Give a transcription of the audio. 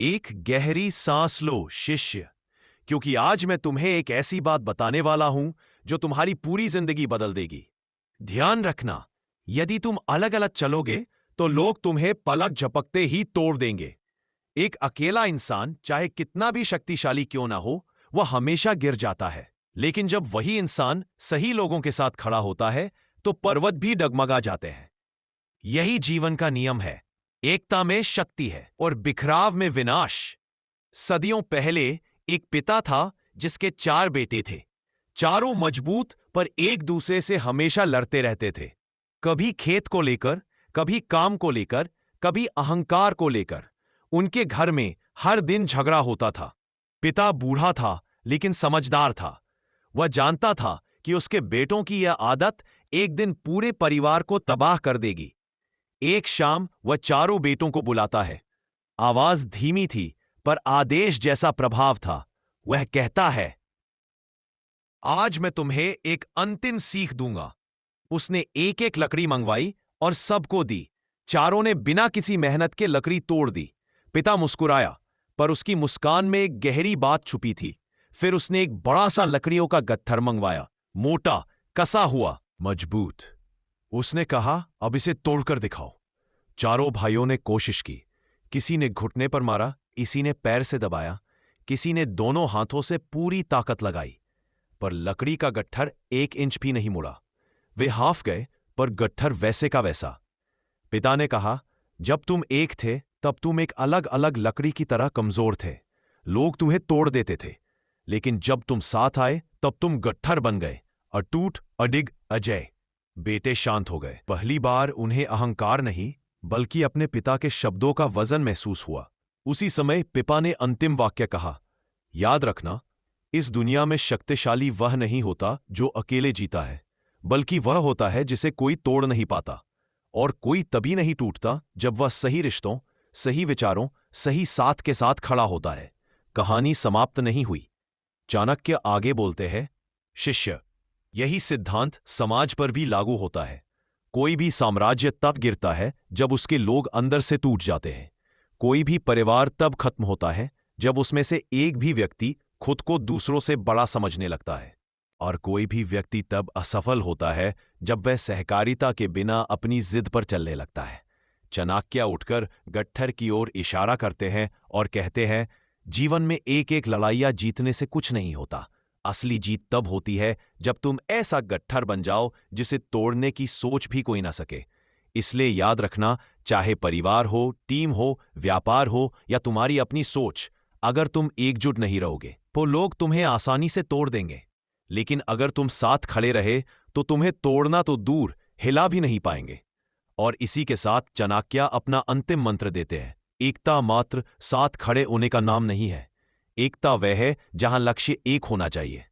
एक गहरी सांस लो शिष्य, क्योंकि आज मैं तुम्हें एक ऐसी बात बताने वाला हूं जो तुम्हारी पूरी जिंदगी बदल देगी। ध्यान रखना, यदि तुम अलग अलग चलोगे तो लोग तुम्हें पलक झपकते ही तोड़ देंगे। एक अकेला इंसान चाहे कितना भी शक्तिशाली क्यों ना हो, वह हमेशा गिर जाता है। लेकिन जब वही इंसान सही लोगों के साथ खड़ा होता है तो पर्वत भी डगमगा जाते हैं। यही जीवन का नियम है। एकता में शक्ति है और बिखराव में विनाश। सदियों पहले एक पिता था जिसके 4 बेटे थे। चारों मजबूत पर एक दूसरे से हमेशा लड़ते रहते थे। कभी खेत को लेकर, कभी काम को लेकर, कभी अहंकार को लेकर। उनके घर में हर दिन झगड़ा होता था। पिता बूढ़ा था लेकिन समझदार था। वह जानता था कि उसके बेटों की यह आदत एक दिन पूरे परिवार को तबाह कर देगी। एक शाम वह चारों बेटों को बुलाता है। आवाज धीमी थी पर आदेश जैसा प्रभाव था। वह कहता है, आज मैं तुम्हें एक अंतिम सीख दूंगा। उसने एक एक लकड़ी मंगवाई और सबको दी। चारों ने बिना किसी मेहनत के लकड़ी तोड़ दी। पिता मुस्कुराया, पर उसकी मुस्कान में एक गहरी बात छुपी थी। फिर उसने एक बड़ा सा लकड़ियों का गट्ठर मंगवाया, मोटा, कसा हुआ, मजबूत। उसने कहा, अब इसे तोड़कर दिखाओ। चारों भाइयों ने कोशिश की। किसी ने घुटने पर मारा, किसी ने पैर से दबाया, किसी ने दोनों हाथों से पूरी ताकत लगाई, पर लकड़ी का गट्ठर 1 इंच भी नहीं मुड़ा। वे हाफ गए, पर गट्ठर वैसे का वैसा। पिता ने कहा, जब तुम एक थे तब तुम एक अलग अलग लकड़ी की तरह कमजोर थे। लोग तुम्हें तोड़ देते थे, लेकिन जब तुम साथ आए तब तुम गट्ठर बन गए, अटूट, अडिग, अजय। बेटे शांत हो गए। पहली बार उन्हें अहंकार नहीं बल्कि अपने पिता के शब्दों का वजन महसूस हुआ। उसी समय पिपा ने अंतिम वाक्य कहा, याद रखना, इस दुनिया में शक्तिशाली वह नहीं होता जो अकेले जीता है, बल्कि वह होता है जिसे कोई तोड़ नहीं पाता। और कोई तभी नहीं टूटता जब वह सही रिश्तों, सही विचारों, सही साथ के साथ खड़ा होता है। कहानी समाप्त नहीं हुई। चाणक्य आगे बोलते हैं, शिष्य, यही सिद्धांत समाज पर भी लागू होता है। कोई भी साम्राज्य तब गिरता है जब उसके लोग अंदर से टूट जाते हैं। कोई भी परिवार तब खत्म होता है जब उसमें से एक भी व्यक्ति खुद को दूसरों से बड़ा समझने लगता है। और कोई भी व्यक्ति तब असफल होता है जब वह सहकारिता के बिना अपनी जिद पर चलने लगता है। चाणक्य उठकर गट्ठर की ओर इशारा करते हैं और कहते हैं, जीवन में एक एक लड़ाइयां जीतने से कुछ नहीं होता। असली जीत तब होती है जब तुम ऐसा गट्ठर बन जाओ जिसे तोड़ने की सोच भी कोई ना सके। इसलिए याद रखना, चाहे परिवार हो, टीम हो, व्यापार हो या तुम्हारी अपनी सोच, अगर तुम एकजुट नहीं रहोगे तो लोग तुम्हें आसानी से तोड़ देंगे। लेकिन अगर तुम साथ खड़े रहे तो तुम्हें तोड़ना तो दूर, हिला भी नहीं पाएंगे। और इसी के साथ चाणक्य अपना अंतिम मंत्र देते हैं, एकता मात्र साथ खड़े होने का नाम नहीं है। एकता वह है जहां लक्ष्य एक होना चाहिए।